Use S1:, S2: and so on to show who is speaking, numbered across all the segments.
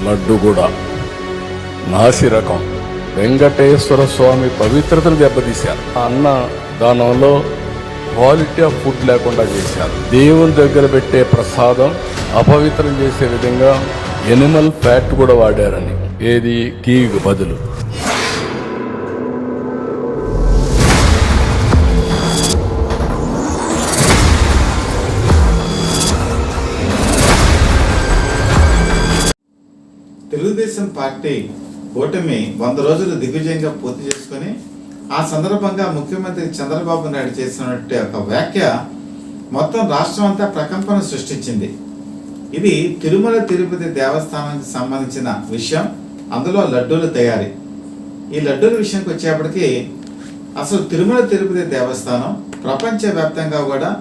S1: లడ్డు కూడా నాసి రకం. వెంకటేశ్వర స్వామి పవిత్రతను దెబ్బతీశారు. అన్న దానంలో క్వాలిటీ ఆఫ్ ఫుడ్ లేకుండా చేశారు. దేవుని దగ్గర పెట్టే ప్రసాదం అపవిత్రం చేసే విధంగా ఎనిమల్ ఫ్యాట్ కూడా వాడారని. ఏది గీకు బదులు.
S2: తెలుగుదేశం పార్టీ కూటమి 100 రోజులు దిగ్విజయంగా పూర్తి చేసుకుని ఆ సందర్భంగా ముఖ్యమంత్రి చంద్రబాబు నాయుడు చేసినటువంటి ఒక వ్యాఖ్య మొత్తం రాష్ట్రం అంతా ప్రకంపన సృష్టించింది. ఇది తిరుమల తిరుపతి దేవస్థానానికి సంబంధించిన విషయం. అందులో లడ్డూల తయారీ. ఈ లడ్డూల విషయానికి వచ్చేప్పటికి అసలు తిరుమల తిరుపతి దేవస్థానం ప్రపంచవ్యాప్తంగా కూడా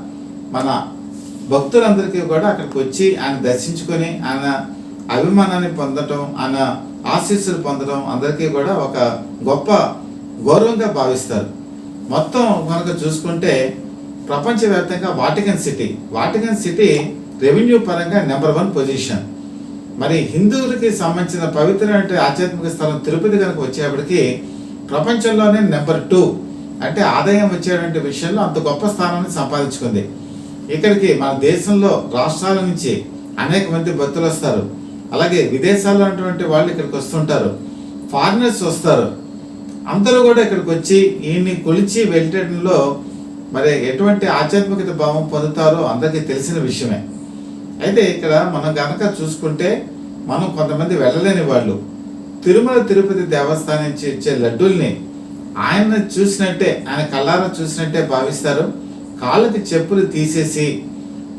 S2: మన భక్తులందరికీ కూడా అక్కడికి వచ్చి ఆయన దర్శించుకొని ఆయన అభిమానాన్ని పొందటం, ఆయన ఆశీస్సులు పొందడం అందరికీ కూడా ఒక గొప్ప గౌరవంగా భావిస్తారు. మొత్తం కనుక చూసుకుంటే ప్రపంచవ్యాప్తంగా వాటికన్ సిటీ రెవెన్యూ పరంగా నెంబర్ 1 పొజిషన్. మరి హిందువులకి సంబంధించిన పవిత్రమైన ఆధ్యాత్మిక స్థలం తిరుపతి కనుక వచ్చేప్పటికి ప్రపంచంలోనే నెంబర్ 2 అంటే ఆదాయం వచ్చేటువంటి విషయంలో అంత గొప్ప స్థానాన్ని సంపాదించుకుంది. ఇక్కడికి మన దేశంలో రాష్ట్రాల నుంచి అనేక మంది భక్తులు వస్తారు. అలాగే విదేశాల్లో ఉన్నటువంటి వాళ్ళు ఇక్కడికి వస్తుంటారు. ఫారినర్స్ వస్తారు. అందరూ కూడా ఇక్కడికి వచ్చి ఈయన్ని కొలిచి వెళ్ళటంలో మరి ఎటువంటి ఆధ్యాత్మికత భావం పొందుతారో అందరికీ తెలిసిన విషయమే. అయితే ఇక్కడ మనం గనక చూసుకుంటే మనం కొంతమంది వెళ్ళలేని వాళ్ళు తిరుమల తిరుపతి దేవస్థానం నుంచి ఇచ్చే లడ్డూల్ని ఆయన చూసినట్టే, ఆయన కళ్ళారా చూసినట్టే భావిస్తారు. కాళ్ళకి చెప్పులు తీసేసి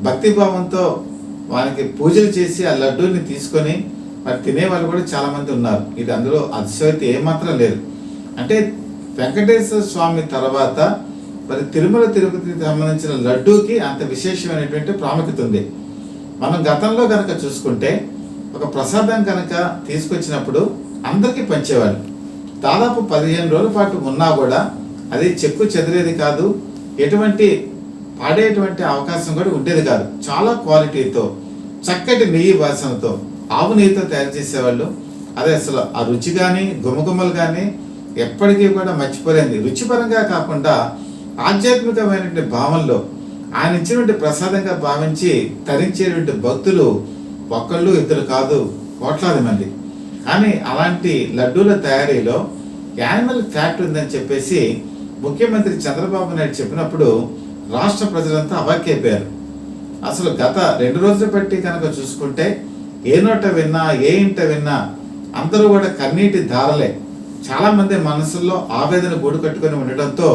S2: భక్తిభావంతో వారికి పూజలు చేసి ఆ లడ్డూని తీసుకొని మరి తినే వాళ్ళు కూడా చాలా మంది ఉన్నారు. ఇది అందులో అతిశయోక్తి ఏమాత్రం లేదు. అంటే వెంకటేశ్వర స్వామి తర్వాత మరి తిరుమల తిరుపతికి సంబంధించిన లడ్డూకి అంత విశేషమైనటువంటి ప్రాముఖ్యత ఉంది. మనం గతంలో కనుక చూసుకుంటే ఒక ప్రసాదం కనుక తీసుకొచ్చినప్పుడు అందరికీ పంచేవాళ్ళు. దాదాపు 15 రోజుల పాటు ఉన్నా కూడా అది చెక్కు చెదిరేది కాదు, ఎటువంటి పాడేటువంటి అవకాశం కూడా ఉండేది కాదు. చాలా క్వాలిటీతో చక్కటి నెయ్యి వాసనతో ఆవు నెయ్యితో తయారు చేసేవాళ్ళు. అదే అసలు ఆ రుచి కానీ గుమగుమలు కానీ ఎప్పటికీ కూడా మర్చిపోలేంది. రుచిపరంగా కాకుండా ఆధ్యాత్మికమైనటువంటి భావంలో ఆయన ఇచ్చినటువంటి ప్రసాదంగా భావించి తరించేటువంటి భక్తులు ఒక్కళ్ళు ఇద్దరు కాదు, కోట్లాది మంది. కానీ అలాంటి లడ్డూల తయారీలో యానిమల్ ఫ్యాట్ ఉందని చెప్పేసి ముఖ్యమంత్రి చంద్రబాబు నాయుడు చెప్పినప్పుడు రాష్ట్ర ప్రజలంతా అవాక్కైపోయారు. అసలు గత 2 రోజులు బట్టి కనుక చూసుకుంటే ఏ నోట విన్నా ఏ ఇంట విన్నా అందరూ కూడా కన్నీటి ధారలే. చాలా మంది మనసుల్లో ఆవేదన గూడు కట్టుకొని ఉండటంతో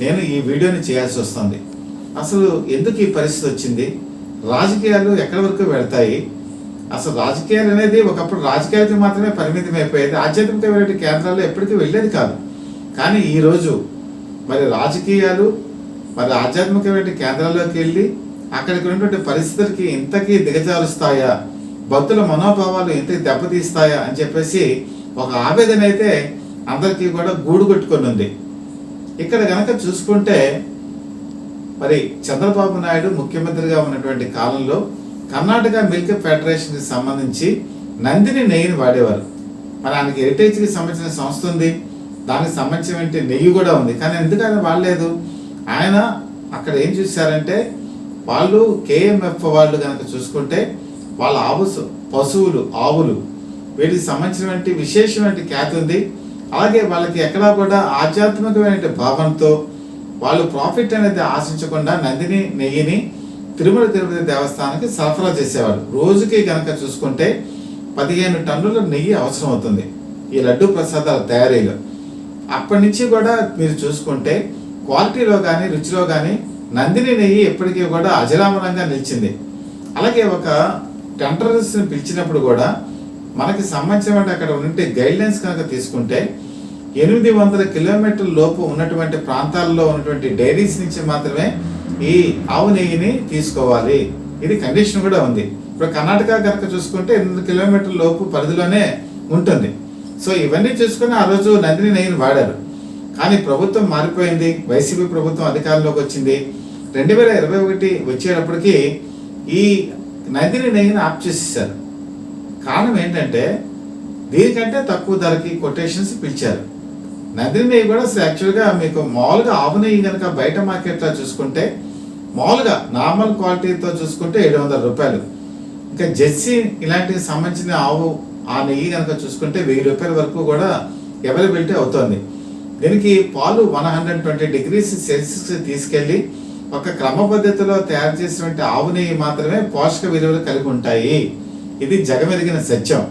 S2: నేను ఈ వీడియోని చేయాల్సి వస్తుంది. అసలు ఎందుకు ఈ పరిస్థితి వచ్చింది? రాజకీయాలు ఎక్కడి వరకు వెళ్తాయి? అసలు రాజకీయాలు అనేది ఒకప్పుడు రాజకీయాలకి మాత్రమే పరిమితం అయిపోయేది. ఆధ్యాత్మికమైన కేంద్రాల్లో ఎప్పటికీ వెళ్ళేది కాదు. కానీ ఈరోజు మరి రాజకీయాలు మరి ఆధ్యాత్మికమైన కేంద్రాల్లోకి వెళ్ళి అక్కడికి ఉన్నటువంటి పరిస్థితులకి ఇంతకీ దిగజారుస్తాయా, భక్తుల మనోభావాలు ఇంతకీ దెబ్బతీస్తాయా అని చెప్పేసి ఒక ఆవేదన అయితే అందరికీ కూడా గూడు కొట్టుకొని ఉంది. ఇక్కడ కనుక చూసుకుంటే మరి చంద్రబాబు నాయుడు ముఖ్యమంత్రిగా ఉన్నటువంటి కాలంలో కర్ణాటక మిల్క్ ఫెడరేషన్కి సంబంధించి నందిని నెయ్యిని వాడేవారు. మరి ఆయనకి హెరిటేజ్కి సంబంధించిన సంస్థ ఉంది, దానికి సంబంధించిన నెయ్యి కూడా ఉంది. కానీ ఎందుకు ఆయన వాడలేదు? ఆయన అక్కడ ఏం చూశారంటే వాళ్ళు కేఎంఎఫ్ వాళ్ళు కనుక చూసుకుంటే వాళ్ళ పశువులు ఆవులు వీటికి సంబంధించినటువంటి విశేషమైన ఖ్యాతి ఉంది. అలాగే వాళ్ళకి ఎక్కడా కూడా ఆధ్యాత్మికమైన భావంతో వాళ్ళు ప్రాఫిట్ అనేది ఆశించకుండా నందిని నెయ్యిని తిరుమల తిరుపతి దేవస్థానానికి సరఫరా చేసేవాళ్ళు. రోజుకి కనుక చూసుకుంటే 15 టన్నుల నెయ్యి అవసరం అవుతుంది ఈ లడ్డు ప్రసాదాల తయారీలో. అప్పటి నుంచి కూడా మీరు చూసుకుంటే క్వాలిటీలో కానీ రుచిలో కానీ నందిని నెయ్యి ఎప్పటికీ కూడా అజరామరంగా నిలిచింది. అలాగే ఒక టెండర్స్ని పిలిచినప్పుడు కూడా మనకి సంబంధించిన అక్కడ ఉండే గైడ్లైన్స్ కనుక తీసుకుంటే 800 కిలోమీటర్ల లోపు ఉన్నటువంటి ప్రాంతాల్లో ఉన్నటువంటి డైరీస్ నుంచి మాత్రమే ఈ ఆవు నెయ్యిని తీసుకోవాలి. ఇది కండిషన్ కూడా ఉంది. ఇప్పుడు కర్ణాటక కనుక చూసుకుంటే 800 కిలోమీటర్ల లోపు పరిధిలోనే ఉంటుంది. సో ఇవన్నీ చూసుకుని ఆ రోజు నందిని నెయ్యిని వాడారు. కానీ ప్రభుత్వం మారిపోయింది, వైసీపీ ప్రభుత్వం అధికారంలోకి వచ్చింది. 2021 వచ్చేటప్పటికి ఈ నందిని నెయ్యిని ఆఫ్ చేసేసారు. కారణం ఏంటంటే దీనికంటే తక్కువ ధరకి కొటేషన్స్ పిలిచారు. నందిని నెయ్యి కూడా అసలు యాక్చువల్గా మీకు మామూలుగా ఆవు నెయ్యి కనుక బయట మార్కెట్లో చూసుకుంటే మామూలుగా నార్మల్ క్వాలిటీతో చూసుకుంటే 700 రూపాయలు. ఇంకా జెర్సీ ఇలాంటికి సంబంధించిన ఆవు ఆ నెయ్యి కనుక చూసుకుంటే 1000 రూపాయల వరకు కూడా అవైలబిలిటీ అవుతుంది. దీనికి పాలు 120 డిగ్రీస్ సెల్సియస్ తీసుకెళ్లి ఒక క్రమ పద్ధతిలో తయారు చేసినటువంటి ఆవు నెయ్యి మాత్రమే పోషక విలువలు కలిగి ఉంటాయి. ఇది జగమెరిగిన సత్యం.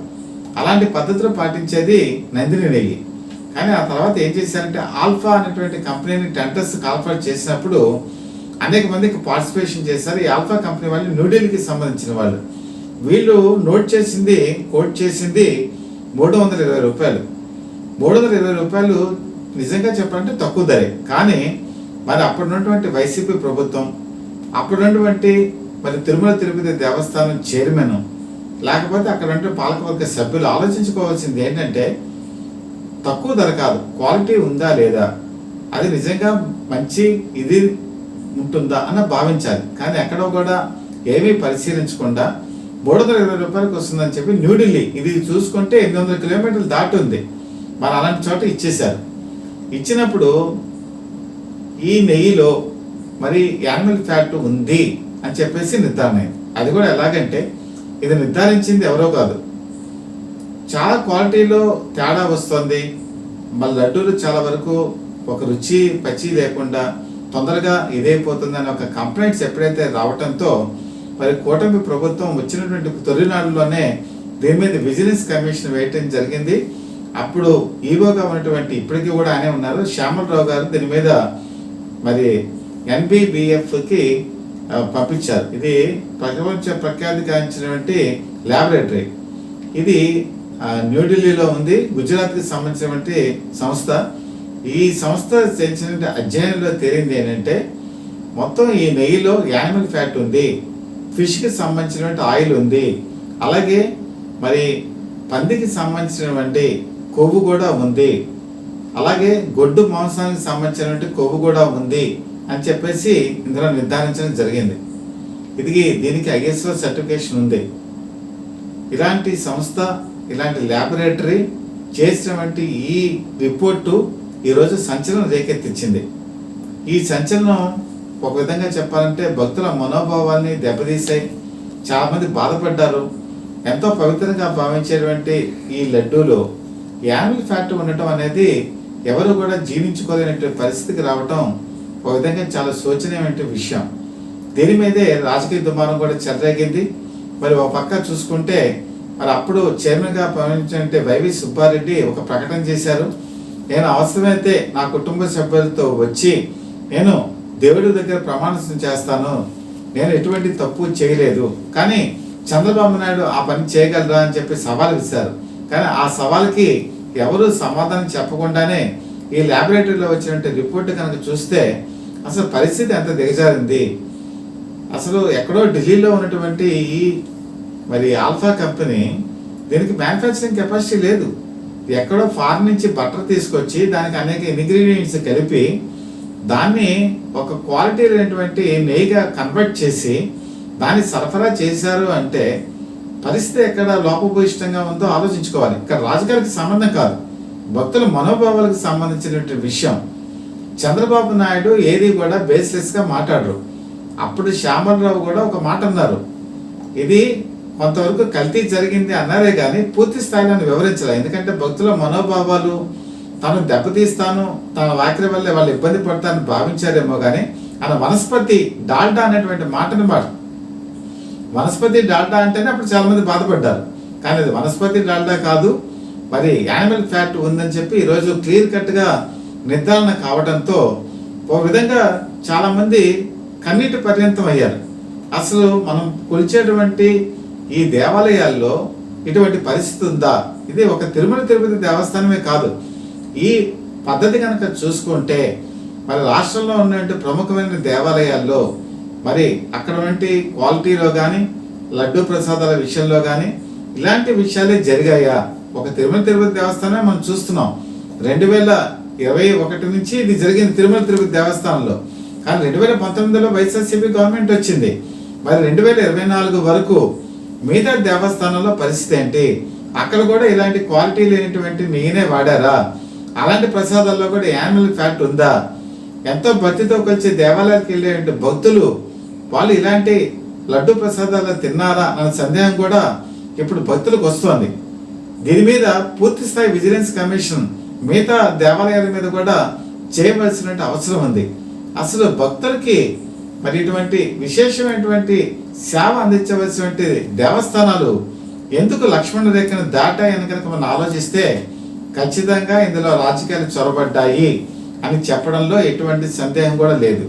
S2: అలాంటి పద్ధతులు పాటించేది నందిని నెయ్యి. కానీ ఆ తర్వాత ఏం చేశారంటే ఆల్ఫా అనేటువంటి కంపెనీని టెండర్స్ కాల్ఫర్ చేసినప్పుడు అనేక మందికి పార్టిసిపేషన్ చేశారు. ఈ ఆల్ఫా కంపెనీ వాళ్ళు న్యూఢిల్లీకి సంబంధించిన వాళ్ళు. వీళ్ళు కోట్ చేసింది 320 రూపాయలు. 320 రూపాయలు నిజంగా చెప్పాలంటే తక్కువ ధరే. కానీ మరి అప్పుడున్నటువంటి వైసీపీ ప్రభుత్వం, అప్పుడున్నటువంటి మరి తిరుమల తిరుపతి దేవస్థానం చైర్మన్, లేకపోతే అక్కడ పాలకవర్గ సభ్యులు ఆలోచించుకోవాల్సింది ఏంటంటే తక్కువ ధర కాదు, క్వాలిటీ ఉందా లేదా, అది నిజంగా మంచి ఇది ఉంటుందా అని భావించాలి. కానీ ఎక్కడో కూడా ఏమీ పరిశీలించకుండా 320 రూపాయలకు వస్తుందని చెప్పి న్యూఢిల్లీ, ఇది చూసుకుంటే 800 కిలోమీటర్లు దాటి ఉంది, మరి అలాంటి చోట ఇచ్చేశారు. ఇచ్చినప్పుడు ఈ నెయ్యిలో మరి యానిమల్ ఫ్యాట్ ఉంది అని చెప్పేసి నిర్ధారణ అయింది. అది కూడా ఎలాగంటే ఇది నిర్ధారించింది ఎవరో కాదు, చాలా క్వాలిటీలో తేడా వస్తుంది, మళ్ళీ లడ్డూలు చాలా వరకు ఒక రుచి పచ్చి లేకుండా తొందరగా ఇదైపోతుందని ఒక కంప్లైంట్స్ ఎప్పుడైతే రావడంతో మరి కూటమి ప్రభుత్వం వచ్చినటువంటి తొలినాడులోనే దీని మీద విజిలెన్స్ కమిషన్ వేయటం జరిగింది. అప్పుడు ఈవోగా ఉన్నటువంటి ఇప్పటికీ కూడా ఆయనే ఉన్నారు శ్యామలరావు గారు దీని మీద మరి NBBFకి పంపించారు. ఇది ప్రపంచ ప్రఖ్యాతి గాంచినటువంటి ల్యాబొరేటరీ. ఇది న్యూఢిల్లీలో ఉంది, గుజరాత్కి సంబంధించినటువంటి సంస్థ. ఈ సంస్థ చేసినటువంటి అధ్యయనంలో తేలింది ఏంటంటే మొత్తం ఈ నెయ్యిలో యానిమల్ ఫ్యాట్ ఉంది, ఫిష్కి సంబంధించినటువంటి ఆయిల్ ఉంది, అలాగే మరి పందికి సంబంధించినటువంటి కొవ్వు కూడా ఉంది, అలాగే గొడ్డు మాంసానికి సంబంధించినటువంటి కొవ్వు కూడా ఉంది అని చెప్పేసి ఇందులో నిర్ధారించడం జరిగింది. దీనికి ISO సర్టిఫికేషన్ ఉంది. ఇలాంటి సంస్థ, ఇలాంటి ల్యాబొరేటరీ చేసినటువంటి ఈ రిపోర్టు ఈరోజు సంచలనం రేకెత్తించింది. ఈ సంచలనం ఒక విధంగా చెప్పాలంటే భక్తుల మనోభావాల్ని దెబ్బతీసాయి. చాలామంది బాధపడ్డారు. ఎంతో పవిత్రంగా భావించేటువంటి ఈ లడ్డూలో యానిమల్ ఫ్యాట్ ఉండటం అనేది ఎవరు కూడా జీర్ణించుకోలేనటువంటి పరిస్థితికి రావటం ఒక విధంగా చాలా శోచనీయమైన విషయం. దీని మీదే రాజకీయ దుమారం కూడా చెలరేగింది. మరి ఒక పక్క చూసుకుంటే మరి అప్పుడు చైర్మన్గా పనిచేసే వైవి సుబ్బారెడ్డి ఒక ప్రకటన చేశారు. నేను అవసరమైతే నా కుటుంబ సభ్యులతో వచ్చి నేను దేవుడి దగ్గర ప్రమాణం చేస్తాను, నేను ఎటువంటి తప్పు చేయలేదు, కానీ చంద్రబాబు నాయుడు ఆ పని చేయగలరా అని చెప్పి సవాల్ విసిరారు. కానీ ఆ సవాల్కి ఎవరు సమాధానం చెప్పకుండానే ఈ ల్యాబొరేటరీలో వచ్చినటువంటి రిపోర్ట్ కనుక చూస్తే అసలు పరిస్థితి ఎంత దిగజారింది. అసలు ఎక్కడో ఢిల్లీలో ఉన్నటువంటి ఈ మరి ఆల్ఫా కంపెనీ దీనికి మ్యానుఫ్యాక్చరింగ్ కెపాసిటీ లేదు. ఎక్కడో ఫారెన్ నుంచి బటర్ తీసుకొచ్చి దానికి అనేక ఇంగ్రీడియంట్స్ కలిపి దాన్ని ఒక క్వాలిటీ లేనటువంటి నెయ్యిగా కన్వర్ట్ చేసి దాన్ని సరఫరా చేశారు అంటే పరిస్థితి ఎక్కడ లోపభూయిష్టంగా ఉందో ఆలోచించుకోవాలి. ఇక్కడ రాజకీయాలకు సంబంధం కాదు, భక్తుల మనోభావాలకు సంబంధించినటువంటి విషయం. చంద్రబాబు నాయుడు ఏది కూడా బేస్లెస్గా మాట్లాడరు. అప్పుడు శ్యామలరావు కూడా ఒక మాట అన్నారు, ఇది కొంతవరకు కల్తీ జరిగింది అన్నారే కానీ పూర్తి స్థాయిలో వివరించాలి. ఎందుకంటే భక్తుల మనోభావాలు తను దెబ్బతీస్తాను, తన వ్యాఖ్యల వల్లే వాళ్ళు ఇబ్బంది పడతానని భావించారేమో కానీ ఆయన వనస్పతి డాల్డా అనేటువంటి మాటని వనస్పతి డాల్డా అంటేనే అప్పుడు చాలా మంది బాధపడ్డారు. కానీ అది వనస్పతి డాల్డా కాదు, మరి యానిమల్ ఫ్యాట్ ఉందని చెప్పి ఈరోజు క్లియర్ కట్గా నిర్ధారణ కావడంతో ఒక విధంగా చాలా మంది కన్నీటి పర్యంతం అయ్యారు. అసలు మనం కొలిచేటువంటి ఈ దేవాలయాల్లో ఇటువంటి పరిస్థితి ఉందా? ఇది ఒక తిరుమల తిరుపతి దేవస్థానమే కాదు, ఈ పద్ధతి కనుక చూసుకుంటే మరి రాష్ట్రంలో ఉన్నటువంటి ప్రముఖమైన దేవాలయాల్లో మరి అక్కడ వంటి క్వాలిటీలో కానీ లడ్డూ ప్రసాదాల విషయంలో కానీ ఇలాంటి విషయాలే జరిగాయా? ఒక తిరుమల తిరుపతి దేవస్థానమే మనం చూస్తున్నాం. 2021 నుంచి ఇది జరిగింది తిరుమల తిరుపతి దేవస్థానంలో. కానీ 2019లో వైఎస్ఆర్సీపీ గవర్నమెంట్ వచ్చింది. మరి 2024 వరకు మిగతా దేవస్థానంలో పరిస్థితి ఏంటి, అక్కడ కూడా ఇలాంటి క్వాలిటీ లేనటువంటి నెయ్యినే వాడారా, అలాంటి ప్రసాదాల్లో కూడా యానిమల్ ఫ్యాట్ ఉందా, ఎంతో భక్తితో కలిసి దేవాలయాలకు వెళ్ళే భక్తులు వాళ్ళు ఇలాంటి లడ్డు ప్రసాదాలు తిన్నారా అన్న సందేహం కూడా ఇప్పుడు భక్తులకు వస్తోంది. దీని మీద పూర్తి స్థాయి విజిలెన్స్ కమిషన్ మిగతా దేవాలయాల మీద కూడా చేయవలసిన అవసరం ఉంది. అసలు భక్తులకి మరి ఇటువంటి విశేషమైనటువంటి సేవ అందించవలసినటువంటి దేవస్థానాలు ఎందుకు లక్ష్మణ రేఖను దాటాయని కనుక మనం ఆలోచిస్తే ఖచ్చితంగా ఇందులో రాజకీయాలు చొరబడ్డాయి అని చెప్పడంలో ఎటువంటి సందేహం కూడా లేదు.